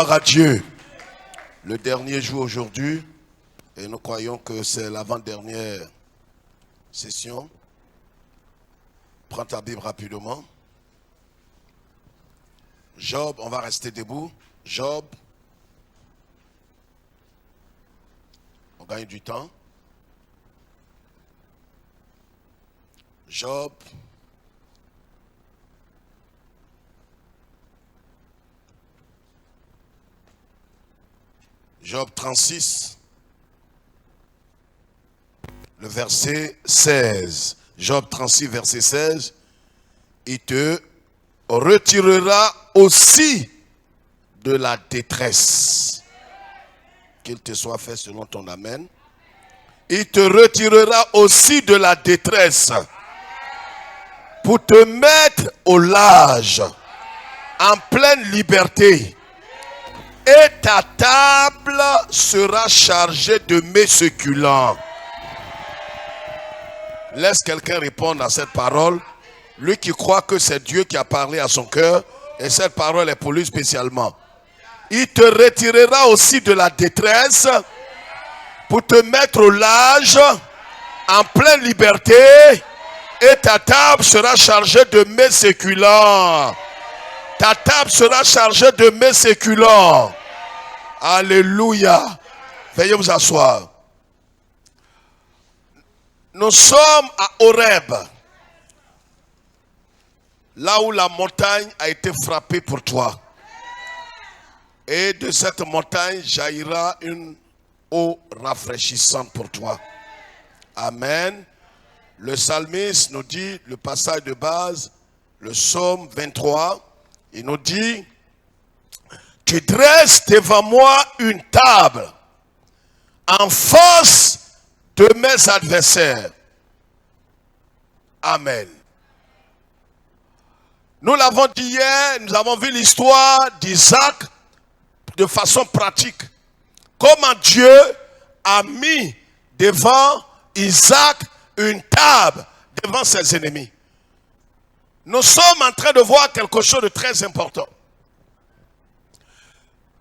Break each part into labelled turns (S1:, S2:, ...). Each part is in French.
S1: Gloire à Dieu. Le dernier jour aujourd'hui, et nous croyons que c'est l'avant-dernière session. Prends ta Bible rapidement. Job, on va rester debout. Job. On gagne du temps. Job. Job 36. Le verset 16. Job 36, verset 16. Il te retirera aussi de la détresse. Qu'il te soit fait selon ton amen. Il te retirera aussi de la détresse pour te mettre au large, en pleine liberté. Et ta table sera chargée de mets succulents. Laisse quelqu'un répondre à cette parole. Lui qui croit que c'est Dieu qui a parlé à son cœur. Et cette parole est pour lui spécialement. Il te retirera aussi de la détresse pour te mettre au large, en pleine liberté. Et ta table sera chargée de mets succulents. Ta table sera chargée de mets succulents. Alléluia. Veuillez vous asseoir. Nous sommes à Horeb. Là où la montagne a été frappée pour toi. Et de cette montagne jaillira une eau rafraîchissante pour toi. Amen. Le psalmiste nous dit, le passage de base, le psaume 23, il nous dit, tu dresses devant moi une table en face de mes adversaires. Amen. Nous l'avons dit hier, nous avons vu l'histoire d'Isaac de façon pratique. Comment Dieu a mis devant Isaac une table devant ses ennemis. Nous sommes en train de voir quelque chose de très important.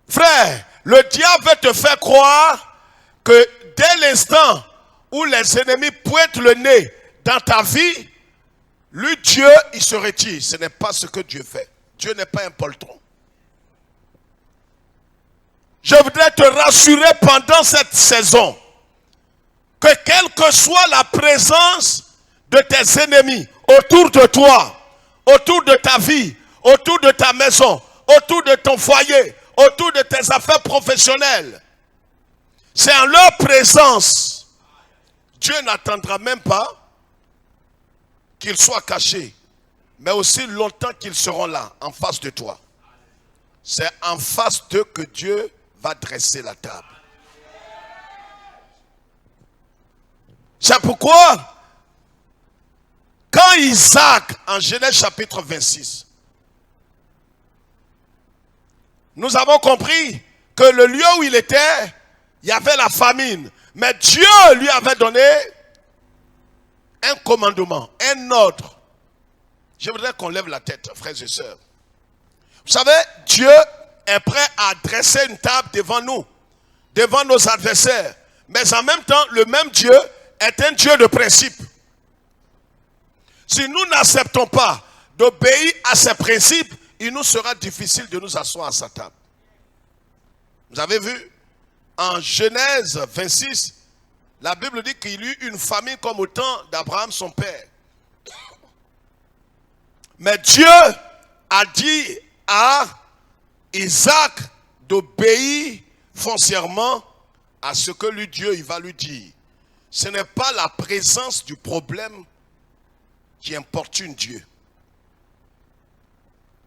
S1: Frère, le diable veut te faire croire que dès l'instant où les ennemis pointent le nez dans ta vie, lui, Dieu, il se retire. Ce n'est pas ce que Dieu fait. Dieu n'est pas un poltron. Je voudrais te rassurer pendant cette saison que quelle que soit la présence de tes ennemis autour de toi, autour de ta vie, autour de ta maison, autour de ton foyer, autour de tes affaires professionnelles, c'est en leur présence. Dieu n'attendra même pas qu'ils soient cachés, mais aussi longtemps qu'ils seront là, en face de toi. C'est en face d'eux que Dieu va dresser la table. C'est pourquoi, quand Isaac, en Genèse chapitre 26, nous avons compris que le lieu où il était, il y avait la famine. Mais Dieu lui avait donné un commandement, un ordre. Je voudrais qu'on lève la tête, frères et sœurs. Vous savez, Dieu est prêt à dresser une table devant nous, devant nos adversaires. Mais en même temps, le même Dieu est un Dieu de principe. Si nous n'acceptons pas d'obéir à ses principes, il nous sera difficile de nous asseoir à sa table. Vous avez vu, en Genèse 26, la Bible dit qu'il y eut une famine comme au temps d'Abraham, son père. Mais Dieu a dit à Isaac d'obéir foncièrement à ce que lui, Dieu, il va lui dire. Ce n'est pas la présence du problème qui importune Dieu.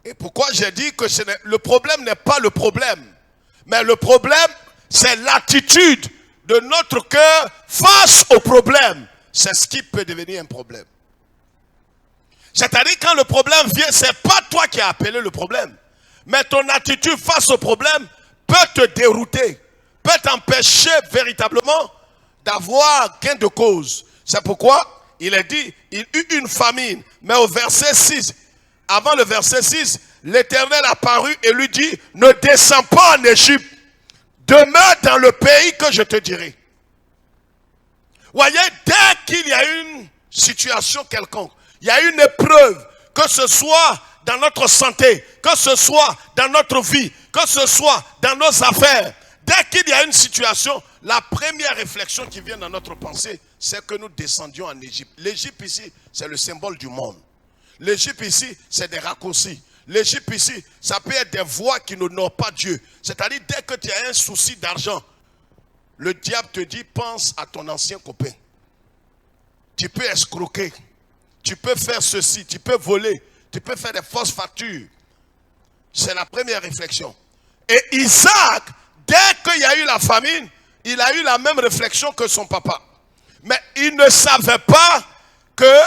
S1: Et pourquoi j'ai dit que le problème n'est pas le problème, mais le problème, c'est l'attitude de notre cœur face au problème. C'est ce qui peut devenir un problème. C'est-à-dire quand le problème vient, ce n'est pas toi qui as appelé le problème. Mais ton attitude face au problème peut te dérouter, peut t'empêcher véritablement d'avoir gain de cause. C'est pourquoi il est dit, il eut une famine. Mais au verset 6, avant le verset 6, l'Éternel apparut et lui dit, ne descends pas en Égypte, demeure dans le pays que je te dirai. Voyez, dès qu'il y a une situation quelconque, il y a une épreuve, que ce soit dans notre santé, que ce soit dans notre vie, que ce soit dans nos affaires, dès qu'il y a une situation, la première réflexion qui vient dans notre pensée, c'est que nous descendions en Égypte. L'Égypte ici, c'est le symbole du monde. L'Égypte ici, c'est des raccourcis. L'Égypte ici, ça peut être des voies qui n'honorent pas Dieu. C'est-à-dire, dès que tu as un souci d'argent, le diable te dit, pense à ton ancien copain. Tu peux escroquer, tu peux faire ceci, tu peux voler, tu peux faire des fausses factures. C'est la première réflexion. Et Isaac, dès qu'il y a eu la famine, il a eu la même réflexion que son papa. Mais il ne savait pas que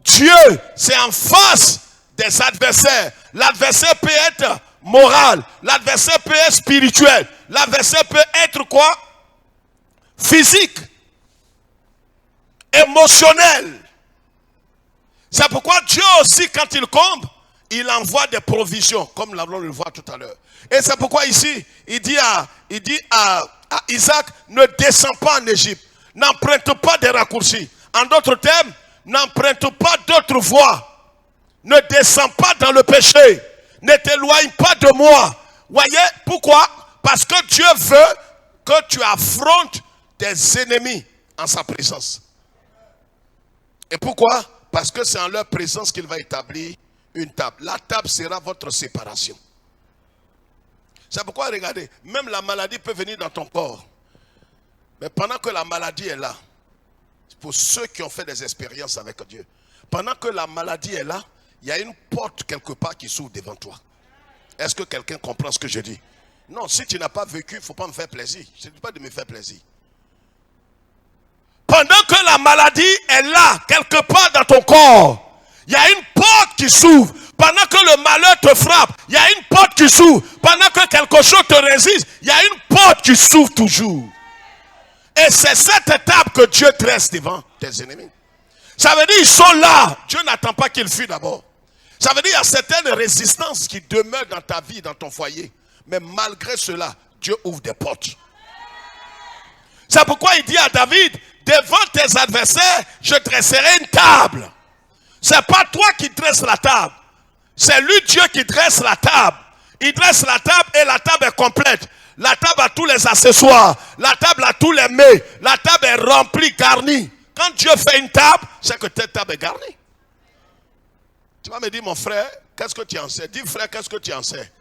S1: Dieu, c'est en face des adversaires. L'adversaire peut être moral, l'adversaire peut être spirituel, l'adversaire peut être quoi? Physique, émotionnel. C'est pourquoi Dieu aussi, quand il comble, il envoie des provisions, comme nous allons le voir tout à l'heure. Et c'est pourquoi ici, il dit à Isaac, ne descends pas en Égypte, n'emprunte pas des raccourcis. En d'autres termes, n'emprunte pas d'autres voies. Ne descends pas dans le péché. Ne t'éloigne pas de moi. Voyez, pourquoi? Parce que Dieu veut que tu affrontes tes ennemis en sa présence. Et pourquoi? Parce que c'est en leur présence qu'il va établir une table. La table sera votre séparation. C'est pourquoi, regardez, même la maladie peut venir dans ton corps. Mais pendant que la maladie est là, pour ceux qui ont fait des expériences avec Dieu, pendant que la maladie est là, il y a une porte quelque part qui s'ouvre devant toi. Est-ce que quelqu'un comprend ce que je dis? Non, si tu n'as pas vécu, il ne faut pas me faire plaisir. Je ne dis pas de me faire plaisir. Pendant que la maladie est là, quelque part dans ton corps, il y a une porte qui s'ouvre. Pendant que le malheur te frappe, il y a une porte qui s'ouvre. Pendant que quelque chose te résiste, il y a une porte qui s'ouvre toujours. Et c'est cette étape que Dieu dresse devant tes ennemis. Ça veut dire qu'ils sont là. Dieu n'attend pas qu'ils fuient d'abord. Ça veut dire qu'il y a certaines résistances qui demeurent dans ta vie, dans ton foyer. Mais malgré cela, Dieu ouvre des portes. C'est pourquoi il dit à David, devant tes adversaires, je dresserai une table. Ce n'est pas toi qui dresses la table. C'est lui, Dieu, qui dresse la table. Il dresse la table et la table est complète. La table a tous les accessoires. La table a tous les mets. La table est remplie, garnie. Quand Dieu fait une table, c'est que cette table est garnie. Tu vas me dire, mon frère, qu'est-ce que tu en sais? Dis, frère, qu'est-ce que tu en sais?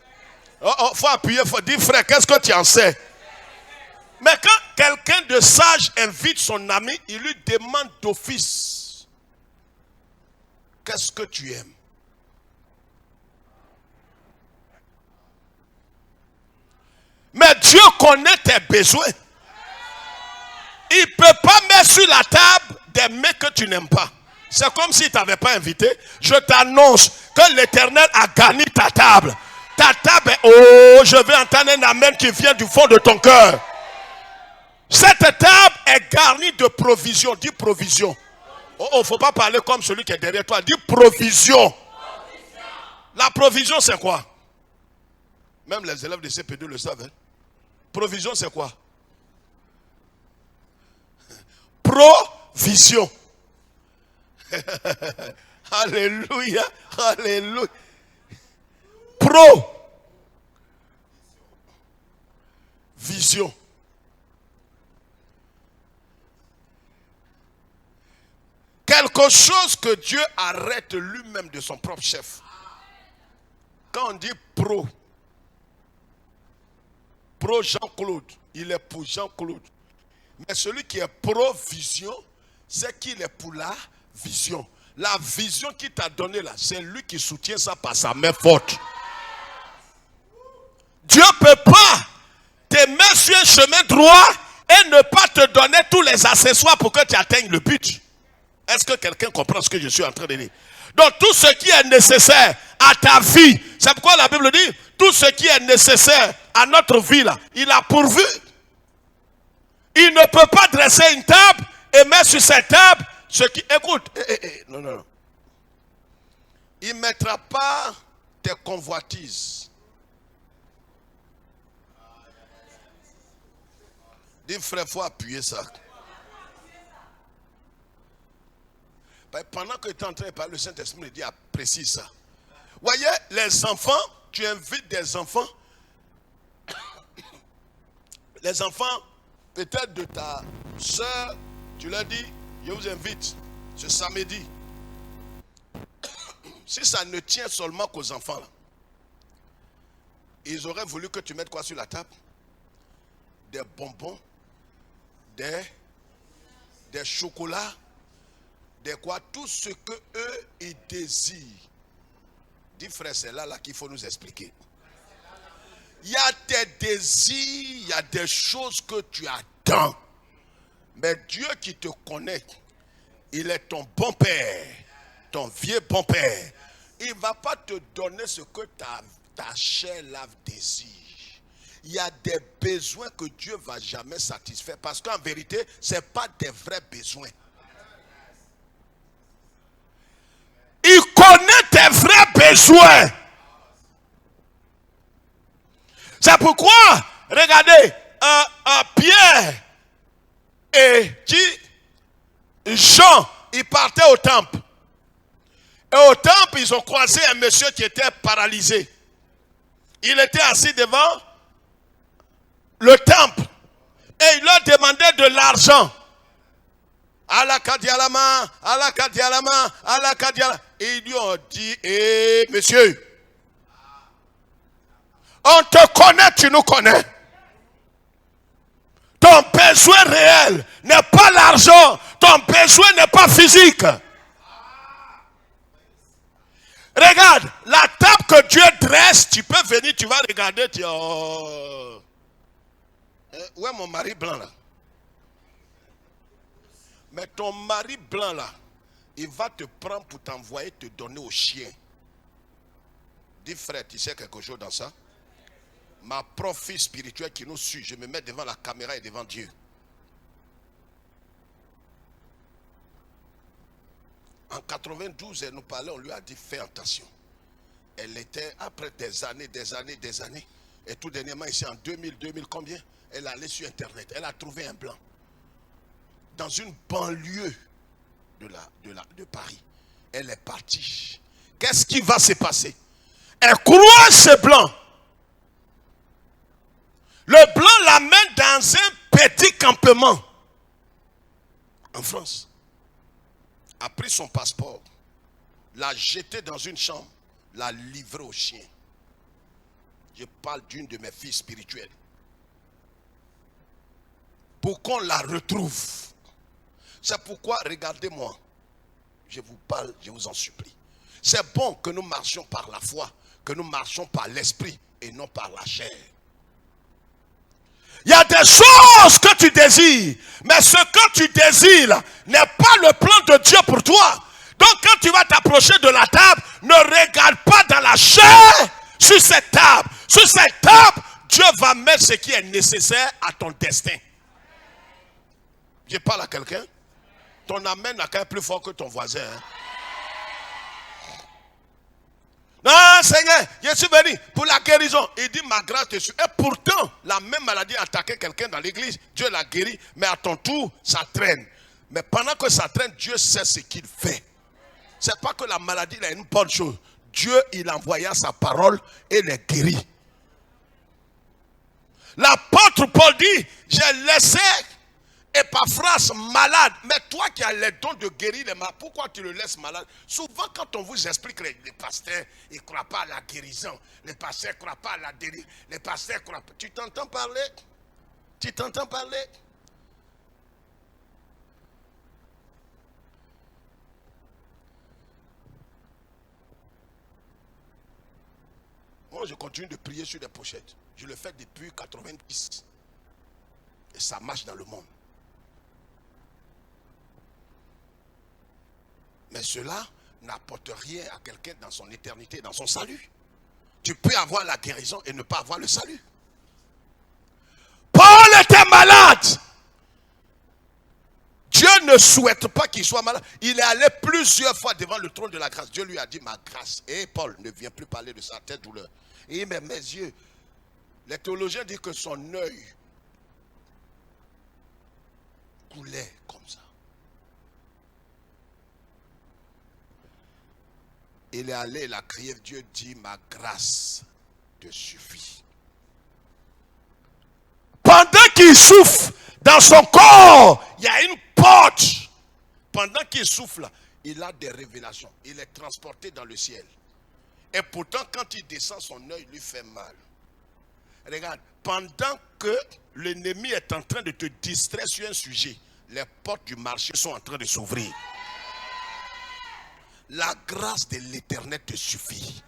S1: Oh, faut appuyer, faut dire, frère, qu'est-ce que tu en sais? Mais quand quelqu'un de sage invite son ami, il lui demande d'office, qu'est-ce que tu aimes? Mais Dieu connaît tes besoins. Il ne peut pas mettre sur la table des mets que tu n'aimes pas. C'est comme s'il ne t'avait pas invité. Je t'annonce que l'Éternel a gagné ta table. Ta table est... Oh, je vais entendre un amen qui vient du fond de ton cœur. Cette table est garnie de provisions. Dis provision. Oh, il ne faut pas parler comme celui qui est derrière toi. Dis provision. La provision, c'est quoi? Même les élèves de CP2 le savent. Hein? Provision, c'est quoi? Provision. Alléluia. Alléluia. Vision. Quelque chose que Dieu arrête lui-même de son propre chef. Quand on dit pro Jean-Claude, il est pour Jean-Claude. Mais celui qui est pro-vision, c'est qu'il est pour la vision. La vision qu'il t'a donnée là, c'est lui qui soutient ça par sa main forte. Dieu ne peut pas te mettre sur un chemin droit et ne pas te donner tous les accessoires pour que tu atteignes le but. Est-ce que quelqu'un comprend ce que je suis en train de dire? Donc tout ce qui est nécessaire à ta vie, c'est pourquoi la Bible dit, tout ce qui est nécessaire à notre vie là, il a pourvu. Il ne peut pas dresser une table et mettre sur cette table ce qui... Écoute, non. Il ne mettra pas tes convoitises. Dis frère, il faut appuyer ça. Pendant que tu es en train de parler, le Saint-Esprit me dit, apprécie ça. Voyez, les enfants, tu invites des enfants. Les enfants, peut-être de ta soeur, tu leur dis, je vous invite ce samedi. Si ça ne tient seulement qu'aux enfants, là, ils auraient voulu que tu mettes quoi sur la table? Des bonbons, des chocolats, des quoi? Tout ce que eux ils désirent. Dis frère, c'est là qu'il faut nous expliquer. Il y a des désirs, il y a des choses que tu attends. Mais Dieu qui te connaît, il est ton bon père, ton vieux bon père. Il ne va pas te donner ce que ta chair là désire. Il y a des besoins que Dieu ne va jamais satisfaire. Parce qu'en vérité, ce n'est pas des vrais besoins. Il connaît tes vrais besoins. C'est pourquoi, regardez, Pierre et Jean, ils partaient au temple. Et au temple, ils ont croisé un monsieur qui était paralysé. Il était assis devant le temple. Et il leur demandait de l'argent. Alakadialama, alakadialama, alakadialama. Et ils lui ont dit, monsieur, on te connaît, tu nous connais. Ton besoin réel n'est pas l'argent. Ton besoin n'est pas physique. Regarde, la table que Dieu dresse, tu peux venir, tu vas regarder, tu dis, oh. Où est mon mari blanc là? Mais ton mari blanc là, il va te prendre pour t'envoyer te donner au chien. Dis frère, tu sais quelque chose dans ça? Ma propre spirituelle qui nous suit, je me mets devant la caméra et devant Dieu. En 92, elle nous parlait, on lui a dit fais attention. Elle était, après des années, et tout dernièrement ici en 2000 combien? Elle allait sur internet, elle a trouvé un blanc. Dans une banlieue de Paris. Elle est partie. Qu'est-ce qui va se passer? Elle croise ce blanc. Le blanc l'amène dans un petit campement en France. A pris son passeport, l'a jeté dans une chambre, l'a livré au chien. Je parle d'une de mes filles spirituelles. Pour qu'on la retrouve. C'est pourquoi, regardez-moi, je vous parle, je vous en supplie. C'est bon que nous marchions par la foi, que nous marchions par l'esprit et non par la chair. Il y a des choses que tu désires, mais ce que tu désires n'est pas le plan de Dieu pour toi. Donc quand tu vas t'approcher de la table, ne regarde pas dans la chair sur cette table. Sur cette table, Dieu va mettre ce qui est nécessaire à ton destin. Je parle à quelqu'un. Ton amen n'a qu'à être plus fort que ton voisin. Hein? Non, Seigneur, je suis venu pour la guérison. Il dit, ma grâce te suit. Et pourtant, la même maladie a attaqué quelqu'un dans l'église. Dieu l'a guéri, mais à ton tour, ça traîne. Mais pendant que ça traîne, Dieu sait ce qu'il fait. C'est pas que la maladie est une bonne chose. Dieu, il envoya sa parole et les guérit. L'apôtre Paul dit, j'ai laissé Epaphras malade, mais toi qui as les dons de guérir les malades, pourquoi tu le laisses malade? Souvent quand on vous explique les pasteurs, ils ne croient pas à la guérison, les pasteurs ne croient pas à la délivrance, les pasteurs ne croient pas. Tu t'entends parler? Tu t'entends parler? Moi je continue de prier sur les pochettes. Je le fais depuis 90. Et ça marche dans le monde. Mais cela n'apporte rien à quelqu'un dans son éternité, dans son salut. Tu peux avoir la guérison et ne pas avoir le salut. Paul était malade. Dieu ne souhaite pas qu'il soit malade. Il est allé plusieurs fois devant le trône de la grâce. Dieu lui a dit, ma grâce. Et Paul ne vient plus parler de sa tête douleur. Et il met mes yeux. Les théologiens disent que son œil coulait comme ça. Il est allé, il a crié, Dieu dit, ma grâce te suffit. Pendant qu'il souffle dans son corps, il y a une porte. Pendant qu'il souffle, il a des révélations. Il est transporté dans le ciel. Et pourtant, quand il descend, son œil lui fait mal. Regarde, pendant que l'ennemi est en train de te distraire sur un sujet, les portes du marché sont en train de s'ouvrir. La grâce de l'Éternel te suffit.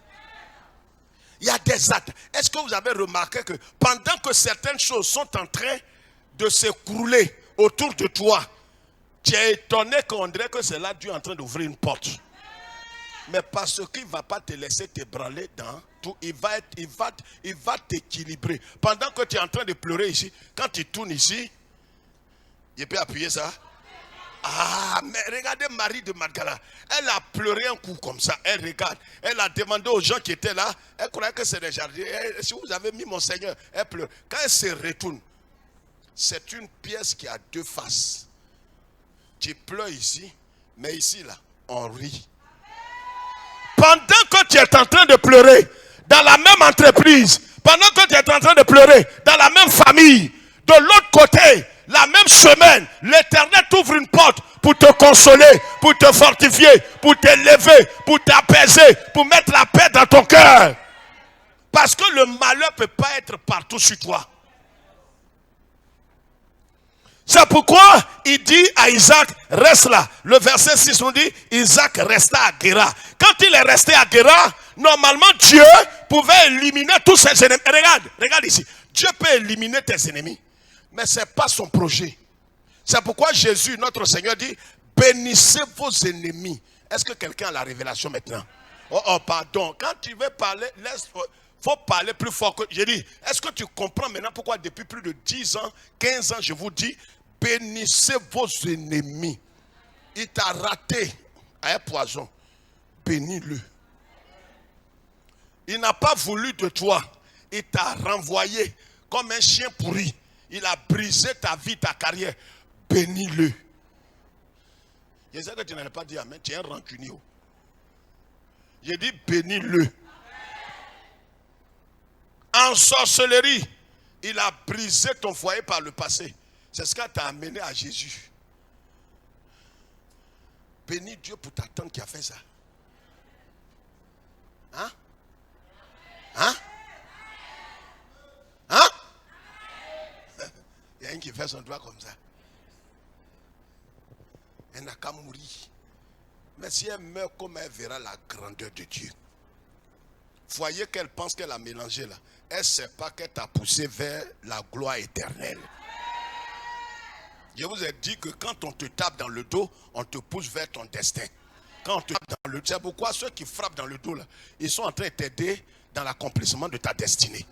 S1: Il y a des actes. Est-ce que vous avez remarqué que pendant que certaines choses sont en train de s'écrouler autour de toi, tu es étonné qu'on dirait que c'est là Dieu en train d'ouvrir une porte. Mais parce qu'il ne va pas te laisser t'ébranler dans tout, il va t'équilibrer. Pendant que tu es en train de pleurer ici, quand tu tournes ici, il peut appuyer ça. Ah, mais regardez Marie de Magdala. Elle a pleuré un coup comme ça. Elle regarde. Elle a demandé aux gens qui étaient là. Elle croyait que c'est des jardins. Si vous avez mis mon Seigneur, elle pleure. Quand elle se retourne, c'est une pièce qui a deux faces. Tu pleures ici, mais ici, là, on rit. Pendant que tu es en train de pleurer, dans la même entreprise, pendant que tu es en train de pleurer, dans la même famille, de l'autre côté, la même semaine, l'Éternel t'ouvre une porte pour te consoler, pour te fortifier, pour t'élever, pour t'apaiser, pour mettre la paix dans ton cœur. Parce que le malheur ne peut pas être partout sur toi. C'est pourquoi il dit à Isaac, reste là. Le verset 6 nous dit, Isaac resta à Guéra. Quand il est resté à Guéra, normalement Dieu pouvait éliminer tous ses ennemis. Regarde ici. Dieu peut éliminer tes ennemis. Mais ce n'est pas son projet. C'est pourquoi Jésus, notre Seigneur, dit, bénissez vos ennemis. Est-ce que quelqu'un a la révélation maintenant? Oh, pardon. Quand tu veux parler, faut parler plus fort que... J'ai dit, est-ce que tu comprends maintenant pourquoi depuis plus de 10 ans, 15 ans, je vous dis, bénissez vos ennemis. Il t'a raté à un poison. Bénis-le. Il n'a pas voulu de toi. Il t'a renvoyé comme un chien pourri. Il a brisé ta vie, ta carrière. Bénis-le. Je sais que tu n'allais pas dire amen. Tu es un rancunier. J'ai dit bénis-le. En sorcellerie, il a brisé ton foyer par le passé. C'est ce qui t'a amené à Jésus. Bénis Dieu pour ta tante qui a fait ça. Hein? Hein? Hein? Il y a un qui fait son doigt comme ça. Elle n'a qu'à mourir. Mais si elle meurt comme elle verra la grandeur de Dieu. Voyez qu'elle pense qu'elle a mélangé là. Elle ne sait pas qu'elle t'a poussé vers la gloire éternelle. Je vous ai dit que quand on te tape dans le dos, on te pousse vers ton destin. Quand on te tape dans le dos, c'est pourquoi ceux qui frappent dans le dos là, ils sont en train de t'aider dans l'accomplissement de ta destinée.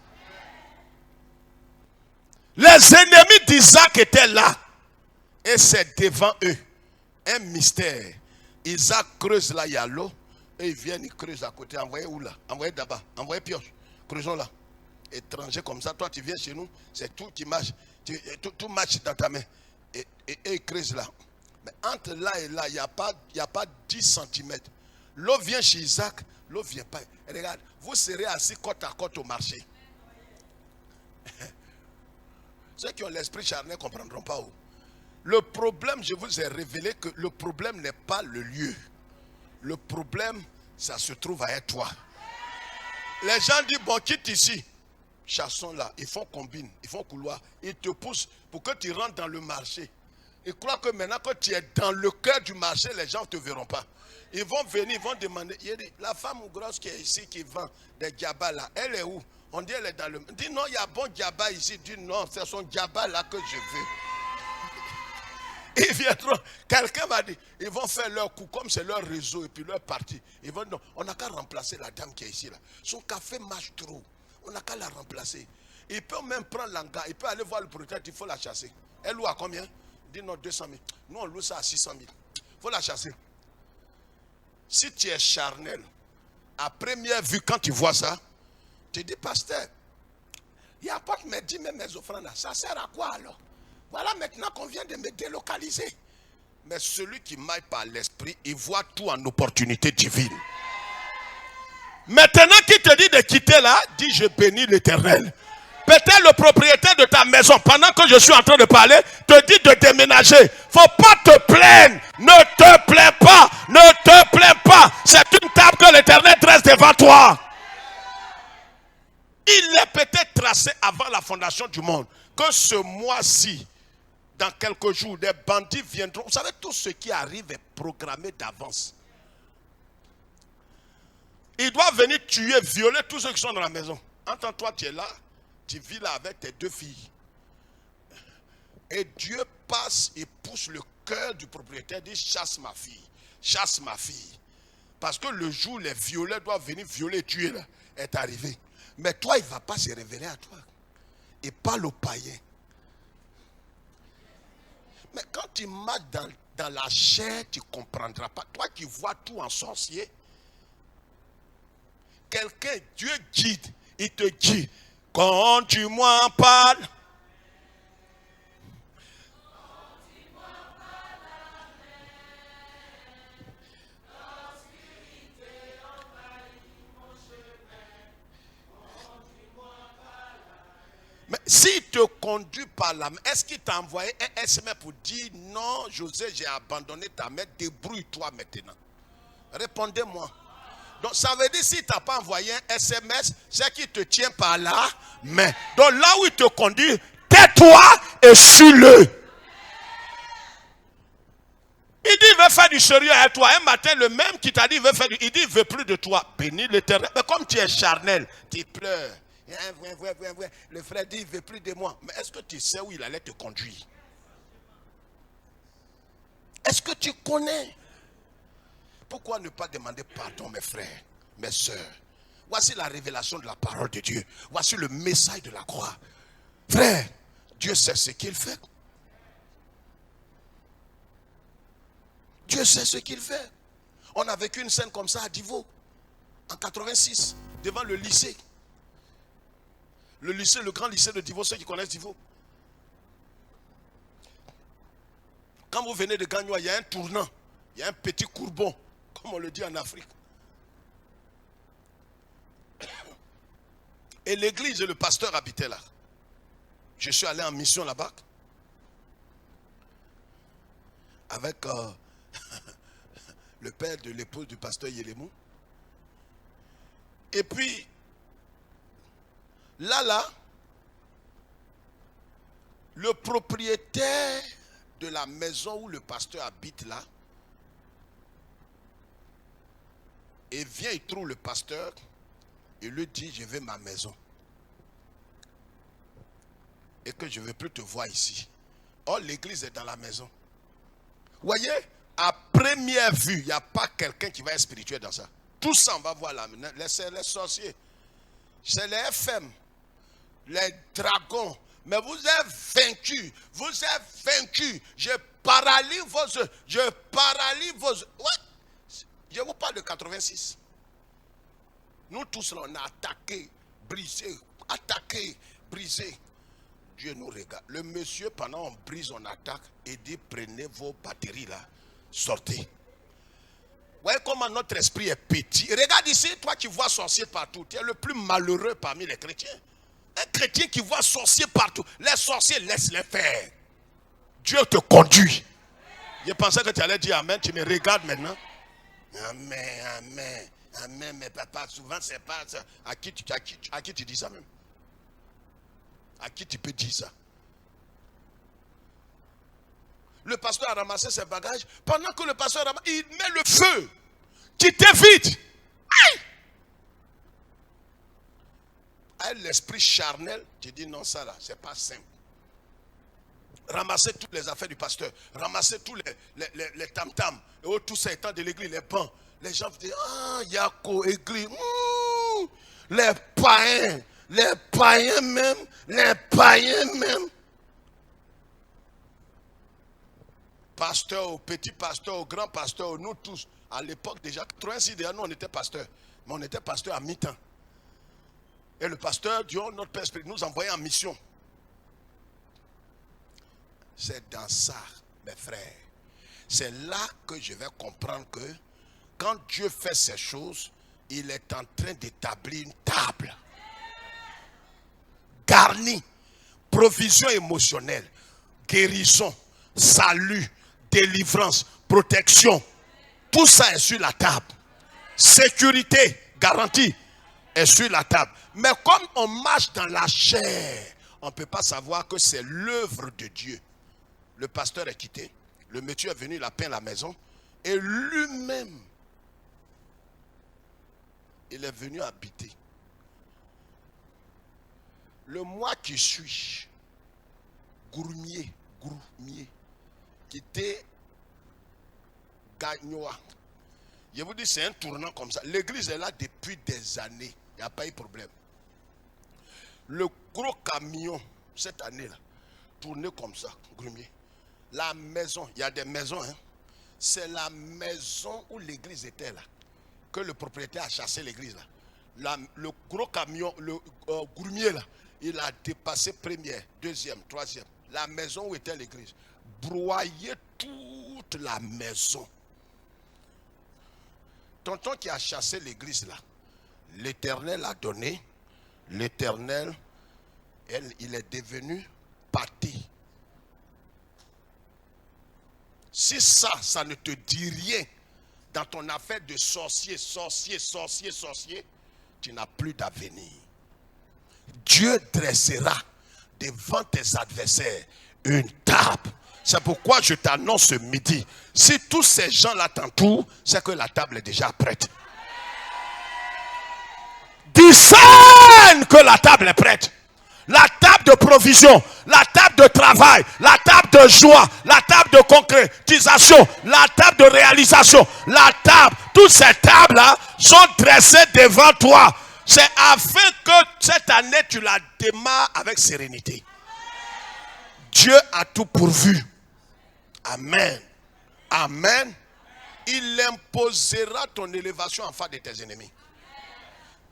S1: Les ennemis d'Isaac étaient là. Et c'est devant eux. Un mystère. Isaac creuse là, il y a l'eau. Et ils viennent, ils creusent à côté. Envoyez où là? Envoyez d'abord. Envoyez pioche. Creusons là. Étranger comme ça. Toi, tu viens chez nous. C'est tout qui marche. Tout marche dans ta main. Et ils creusent là. Mais entre là et là, il n'y a pas 10 cm. L'eau vient chez Isaac. L'eau ne vient pas. Regarde, vous serez assis côte à côte au marché. Ceux qui ont l'esprit charnel ne comprendront pas où. Le problème, je vous ai révélé que le problème n'est pas le lieu. Le problème, ça se trouve à être toi. Les gens disent, bon, quitte ici. Chassons là, ils font combine, ils font couloir. Ils te poussent pour que tu rentres dans le marché. Ils croient que maintenant que tu es dans le cœur du marché, les gens ne te verront pas. Ils vont venir, ils vont demander, la femme grosse qui est ici, qui vend des djabas là, elle est où? On dit elle est dans le... Dis non, il y a bon djaba ici. Dis non, c'est son djaba là que je veux. Ils viendront. Quelqu'un m'a dit, ils vont faire leur coup comme c'est leur réseau et puis leur parti. Ils vont non, on n'a qu'à remplacer la dame qui est ici là. Son café marche trop. On n'a qu'à la remplacer. Il peut même prendre l'anga. Il peut aller voir le propriétaire, il faut la chasser. Elle loue à combien? dit non, 200 000. Nous, on loue ça à 600 000. Il faut la chasser. Si tu es charnel, à première vue, quand tu vois ça, tu dis, pasteur, il apporte mes 10 000, mes offrandes là. Ça sert à quoi alors? Voilà maintenant qu'on vient de me délocaliser. Mais celui qui maille par l'esprit, il voit tout en opportunité divine. Maintenant qu'il te dit de quitter là, dis je bénis l'Éternel. Peut-être le propriétaire de ta maison, pendant que je suis en train de parler, te dit de déménager. Faut pas te plaindre. Ne te plains pas. Ne te plains pas. C'est une table que l'Éternel dresse devant toi. Il est peut-être tracé avant la fondation du monde que ce mois-ci, dans quelques jours, des bandits viendront. Vous savez, tout ce qui arrive est programmé d'avance. Ils doivent venir tuer, violer tous ceux qui sont dans la maison. Entends, toi, tu es là, tu vis là avec tes 2 filles. Et Dieu passe et pousse le cœur du propriétaire, dit chasse ma fille, chasse ma fille. Parce que le jour où les violeurs doivent venir violer et tuer là, est arrivé. Mais toi, il ne va pas se révéler à toi. Il parle aux païens. Mais quand tu marches dans la chair, tu ne comprendras pas. Toi qui vois tout en sorcier, quelqu'un, Dieu guide, il te dit, quand tu m'en parles, mais s'il te conduit par la main, est-ce qu'il t'a envoyé un SMS pour dire non, José, j'ai abandonné ta main, débrouille-toi maintenant? Répondez-moi. Donc ça veut dire s'il ne t'a pas envoyé un SMS, c'est qu'il te tient par la main. Donc là où il te conduit, tais-toi et suis-le. Il dit il veut faire du sérieux à toi. Un matin, le même qui t'a dit il veut faire il dit il veut plus de toi. Bénis l'Éternel. Mais comme tu es charnel, tu pleures. Le frère dit il veut plus de moi. Mais est-ce que tu sais où il allait te conduire? Est-ce que tu connais? Pourquoi ne pas demander pardon, mes frères, mes sœurs? Voici la révélation de la parole de Dieu. Voici le message de la croix. Frère, Dieu sait ce qu'il fait. Dieu sait ce qu'il fait. On a vécu une scène comme ça à Divo, en 86, devant le lycée. Le lycée, le grand lycée de Divo, ceux qui connaissent Divo. Quand vous venez de Gagnoa, il y a un tournant, il y a un petit courbon, comme on le dit en Afrique. Et l'église et le pasteur habitaient là. Je suis allé en mission là-bas. Avec le père de l'épouse du pasteur Yelemou. Et puis, là, le propriétaire de la maison où le pasteur habite là, et vient, il trouve le pasteur, et lui dit, je veux ma maison. Et que je ne veux plus te voir ici. Or, l'église est dans la maison. Vous voyez, à première vue, il n'y a pas quelqu'un qui va être spirituel dans ça. Tout ça, on va voir là. C'est les sorciers. C'est les FM. Les dragons. Mais vous êtes vaincus. Vous êtes vaincus. Je paralyse vos œufs. Je paralyse vos œufs. Ouais. Je vous parle de 86. Nous tous là, on a attaqué, brisé, attaqué, brisé. Dieu nous regarde. Le monsieur, pendant qu'on brise, on attaque, et dit, prenez vos batteries là, sortez. Vous voyez comment notre esprit est petit. Regarde ici, toi qui vois sorcier partout, tu es le plus malheureux parmi les chrétiens. Un chrétien qui voit sorcier partout. Les sorciers, laisse-les faire. Dieu te conduit. Je pensais que tu allais dire amen, tu me regardes maintenant. Amen, amen, amen, mais papa, souvent c'est pas ça. À qui tu dis ça même? À qui tu peux dire ça? Le pasteur a ramassé ses bagages. Pendant que le pasteur ramasse, il met le feu. Tu t'évites. Avec l'esprit charnel, tu dis non, ça là, c'est pas simple. Ramasser toutes les affaires du pasteur. Ramasser tous les tam-tams. Et tout ça étant de l'église, les bancs. Les gens disent, ah, Yako, église. Les païens. Les païens même. Les païens même. pasteur, au petit pasteur, au grand pasteur, nous tous, à l'époque déjà, 86 déjà, nous on était pasteurs, mais on était pasteurs à mi-temps. Et le pasteur, Dieu, notre Père Spirit, nous envoyait en mission. C'est dans ça, mes frères. C'est là que je vais comprendre que quand Dieu fait ces choses, il est en train d'établir une table garnie, provision émotionnelle, guérison, salut, délivrance, protection. Tout ça est sur la table. Sécurité, garantie est sur la table. Mais comme on marche dans la chair, on ne peut pas savoir que c'est l'œuvre de Dieu. Le pasteur est quitté, le monsieur est venu, il a peint la maison, et lui-même, il est venu habiter. Le mois qui suit, Gourmier, qui était Gagnoa. Je vous dis, c'est un tournant comme ça. L'église est là depuis des années. Il n'y a pas eu de problème. Le gros camion, cette année-là, tournait comme ça, Grumier. La maison, il y a des maisons, hein. C'est la maison où l'église était là, que le propriétaire a chassé l'église là. Le gros camion, le Grumier là, il a dépassé première, deuxième, troisième. La maison où était l'église. Broyé toute la maison. Tonton qui a chassé l'église là, l'Éternel a donné, l'Éternel, il est devenu pâté. Si ça ne te dit rien dans ton affaire de sorcier, tu n'as plus d'avenir. Dieu dressera devant tes adversaires une table. C'est pourquoi je t'annonce ce midi, si tous ces gens-là t'entourent, c'est que la table est déjà prête. Discerne que la table est prête. La table de provision, la table de travail, la table de joie, la table de concrétisation, la table de réalisation, la table, toutes ces tables-là sont dressées devant toi. C'est afin que cette année tu la démarres avec sérénité. Dieu a tout pourvu. Amen. Amen. Il imposera ton élévation en face de tes ennemis.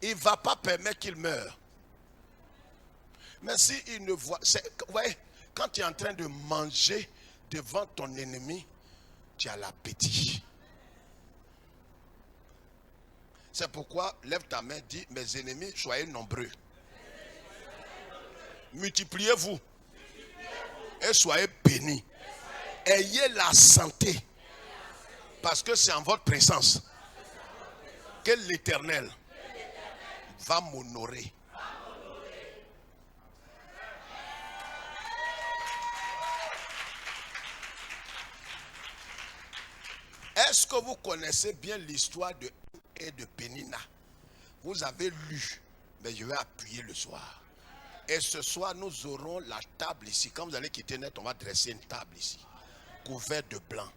S1: Il ne va pas permettre qu'ils meurent. Mais s'il ne voit... Ouais, quand tu es en train de manger devant ton ennemi, tu as l'appétit. C'est pourquoi, lève ta main, dis, mes ennemis, soyez nombreux. Multipliez-vous. Et soyez bénis. Ayez la santé. Parce que c'est en votre présence que l'Éternel va m'honorer. Est-ce que vous connaissez bien l'histoire de et de Pénina? Vous avez lu, mais je vais appuyer le soir. Et ce soir, nous aurons la table ici. Quand vous allez quitter net, on va dresser une table ici, couverte de blanc.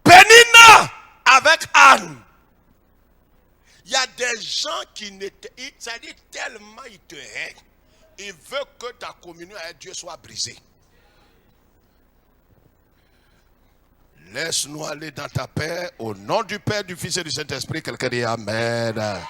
S1: Pénina avec Anne. Il y a des gens qui n'étaient... Ça dit tellement ils te haïssent. Il veut que ta communion avec Dieu soit brisée. Laisse-nous aller dans ta paix. Au nom du Père, du Fils et du Saint-Esprit, quelqu'un dit Amen.